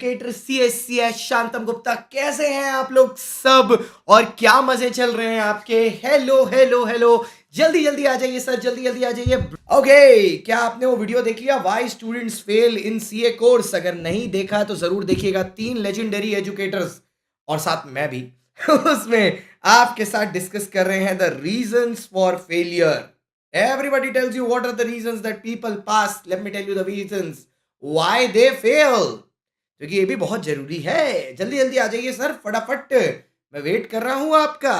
Educator CSCS शांतम Gupta. कैसे हैं आप लोग सब और क्या मजे चल रहे हैं आपके? हेलो हेलो हेलो, जल्दी जल्दी आ जाइए सर, जल्दी जल्दी आ जाइए। ओके, क्या आपने वो वीडियो देख लिया, why students fail in CA course? अगर नहीं देखा तो जरूर देखिएगा। 3 लेजेंडरी एजुकेटर्स और साथ मैं भी उसमें आपके साथ डिस्कस कर रहे हैं the reasons for failure. Everybody tells you what are the reasons that people pass. Let me tell you the reasons why they fail. क्योंकि ये भी बहुत जरूरी है। जल्दी जल्दी आ जाइए सर, फटाफट, मैं वेट कर रहा हूं आपका।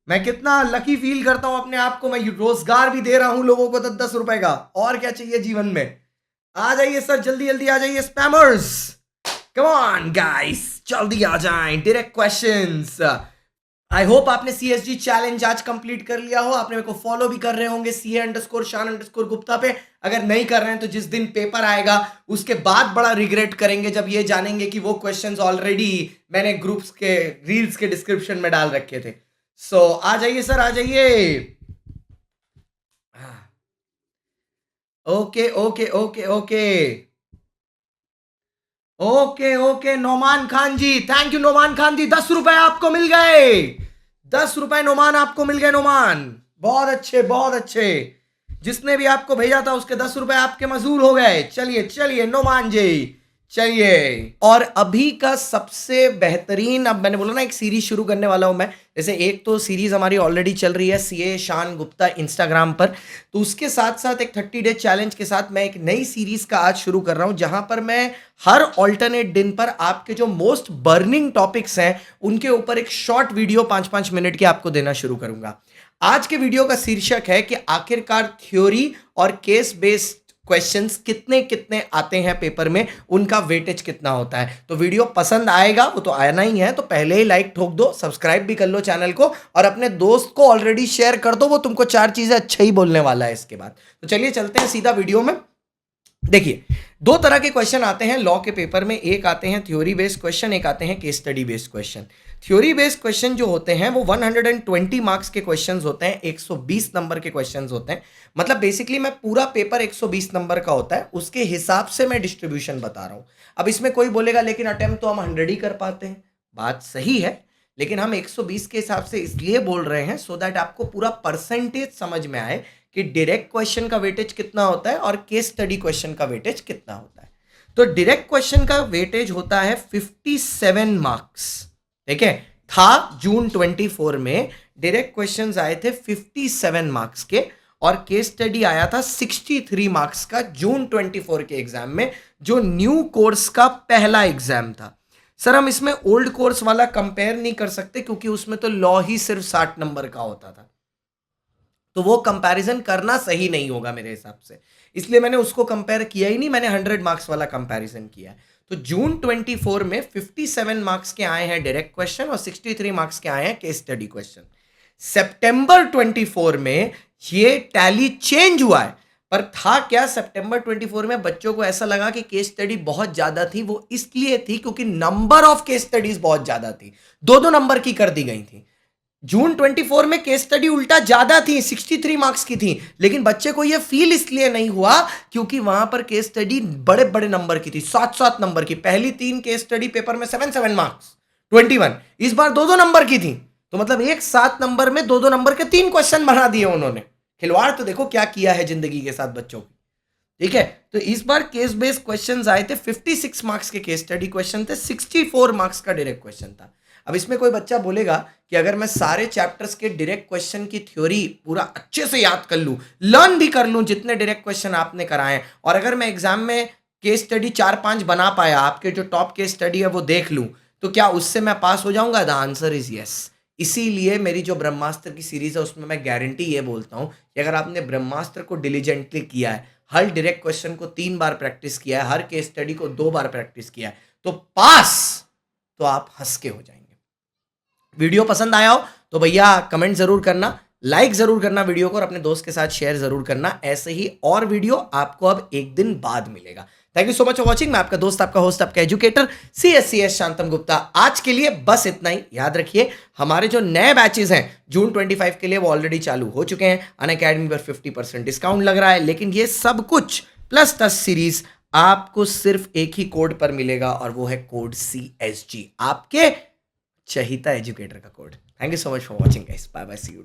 मैं कितना लकी फील करता हूं अपने आप को। मैं रोजगार भी दे रहा हूं लोगों को 10-10 रुपए का। और क्या चाहिए जीवन में? आ जाइए सर, जल्दी जल्दी आ जाइए स्पैमर्स। कम ऑन गाइस, जल्दी आ जाएं। Direct questions. आई होप आपने CSG चैलेंज आज कंप्लीट कर लिया हो। आपने मेरे को फॉलो भी कर रहे होंगे CA_शान_गुप्ता पे। अगर नहीं कर रहे हैं तो जिस दिन पेपर आएगा उसके बाद बड़ा रिग्रेट करेंगे जब ये जानेंगे कि वो क्वेश्चंस ऑलरेडी मैंने ग्रुप्स के रील्स के डिस्क्रिप्शन में डाल रखे थे। सो आ जाइए सर, आ जाइए। Okay okay okay okay okay okay, Noman Khan ji, thank you Noman Khan ji. 10 रुपए आपको मिल गए। 10 रुपए नोमान आपको मिल गए। नोमान, बहुत अच्छे बहुत अच्छे। जिसने भी आपको भेजा था उसके 10 रुपए आपके मंजूर हो गए। चलिए चलिए नोमान जी, चलिए। और अभी का सबसे बेहतरीन, अब मैंने बोला ना एक सीरीज शुरू करने वाला हूं मैं। जैसे एक तो सीरीज हमारी ऑलरेडी चल रही है CA शान गुप्ता इंस्टाग्राम पर, तो उसके साथ साथ एक 30 डे चैलेंज के साथ मैं एक नई सीरीज का आज शुरू कर रहा हूं, जहां पर मैं हर ऑल्टरनेट दिन पर आपके जो मोस्ट बर्निंग टॉपिक्स हैं उनके ऊपर एक शॉर्ट वीडियो 5-5 मिनट की आपको देना शुरू करूंगा। आज के वीडियो का शीर्षक है कि आखिरकार थ्योरी और केस बेस्ड क्वेश्चंस कितने कितने आते हैं पेपर में, उनका वेटेज कितना होता है। तो वीडियो पसंद आएगा, वो तो आना ही है, तो पहले ही लाइक ठोक दो, सब्सक्राइब भी कर लो चैनल को और अपने दोस्त को ऑलरेडी शेयर कर दो। वो तुमको 4 चीजें अच्छा ही बोलने वाला है इसके बाद। तो चलिए चलते हैं सीधा वीडियो में। देखिए, 2 तरह के क्वेश्चन आते हैं लॉ के पेपर में। एक आते हैं थ्योरी बेस्ड क्वेश्चन, एक आते हैं case study based question. Theory based question जो होते हैं वो 120 मार्क्स के क्वेश्चंस होते हैं, 120 नंबर के क्वेश्चंस होते हैं। मतलब बेसिकली मैं पूरा पेपर 120 नंबर का होता है, उसके हिसाब से मैं डिस्ट्रीब्यूशन बता रहा हूं। अब इसमें कोई बोलेगा लेकिन अटेम्प्ट तो हम 100 ही कर पाते हैं। बात सही है, लेकिन हम 120 के हिसाब से इसलिए बोल रहे हैं सो दैट आपको पूरा परसेंटेज समझ में आए कि डायरेक्ट क्वेश्चन का वेटेज कितना होता है और केस स्टडी क्वेश्चन का वेटेज कितना होता है। तो डायरेक्ट क्वेश्चन का वेटेज होता है 57 मार्क्स। ठीक है, था जून 24 में डायरेक्ट क्वेश्चंस आए थे 57 मार्क्स के और केस स्टडी आया था 63 मार्क्स का जून 24 के एग्जाम में, जो न्यू कोर्स का पहला एग्जाम था। सर हम इसमें ओल्ड कोर्स वाला कंपेयर नहीं कर सकते क्योंकि उसमें तो लॉ ही सिर्फ 60 नंबर का होता था, तो वो कंपैरिजन करना सही नहीं होगा मेरे हिसाब से, इसलिए मैंने उसको कंपेयर किया ही नहीं। मैंने 100 मार्क्स वाला कंपैरिजन किया है। तो जून 24 में 57 मार्क्स के आए हैं डायरेक्ट क्वेश्चन और 63 मार्क्स के आए हैं केस स्टडी क्वेश्चन। सितंबर 24 में ये टैली चेंज हुआ है, पर था क्या, सितंबर 24 में बच्चों को ऐसा लगा कि केस स्टडी बहुत ज्यादा थी। वो इसलिए थी क्योंकि नंबर ऑफ केस स्टडीज बहुत ज्यादा थी, 2-2 नंबर की कर दी गई थी। जून 24 में केस स्टडी उल्टा ज्यादा थी, 63 मार्क्स की थी, लेकिन बच्चे को यह फील इसलिए नहीं हुआ क्योंकि वहां पर केस स्टडी बड़े बड़े नंबर की थी, 7-7 नंबर की। पहली 3 केस स्टडी पेपर में 7-7 मार्क्स 21, इस बार 2-2 नंबर की थी। तो मतलब एक 7 नंबर में 2-2 नंबर के 3 क्वेश्चन बना दिए उन्होंने। खिलवाड़ तो देखो क्या किया है जिंदगी के साथ बच्चों की। ठीक है, तो इस बार केस बेस्ड क्वेश्चंस आए थे, 56 मार्क्स के केस स्टडी क्वेश्चन थे, 64 मार्क्स का डायरेक्ट क्वेश्चन था। अब इसमें कोई बच्चा बोलेगा कि अगर मैं सारे चैप्टर्स के डायरेक्ट क्वेश्चन की थ्योरी पूरा अच्छे से याद कर लूं, लर्न भी कर लूं जितने डायरेक्ट क्वेश्चन आपने कराए, और अगर मैं एग्जाम में केस स्टडी 4-5 बना पाया, आपके जो टॉप केस स्टडी है वो देख लूं, तो क्या उससे मैं पास हो जाऊंगा? The answer is yes. इसीलिए मेरी जो ब्रह्मास्त्र की सीरीज है उसमें मैं गारंटी ये बोलता हूं कि अगर आपने ब्रह्मास्त्र को डिलीजेंटली किया है, हर डायरेक्ट क्वेश्चन को 3 बार प्रैक्टिस किया है, हर केस स्टडी को 2 बार प्रैक्टिस किया है, तो पास तो आप हंस के हो जाएंगे। वीडियो पसंद आया हो तो भैया कमेंट जरूर करना, लाइक जरूर करना वीडियो को और अपने दोस्त के साथ शेयर जरूर करना। ऐसे ही और वीडियो आपको अब एक दिन बाद मिलेगा। Thank you so much for watching. मैं आपका दोस्त, आपका होस्ट, आपका एजुकेटर CSCS शांतम गुप्ता। आज के लिए बस इतना ही। याद रखिए हमारे जो नए बैचेस हैं जून 25 के लिए वो ऑलरेडी चालू हो चुके हैं। अनअकैडमी पर 50% डिस्काउंट लग रहा है, लेकिन ये सब कुछ प्लस 10 सीरीज आपको सिर्फ एक ही कोड पर मिलेगा और वो है कोड CSG, आपके चहिता एजुकेटर का code. Thank you so much for watching guys, bye bye, see you.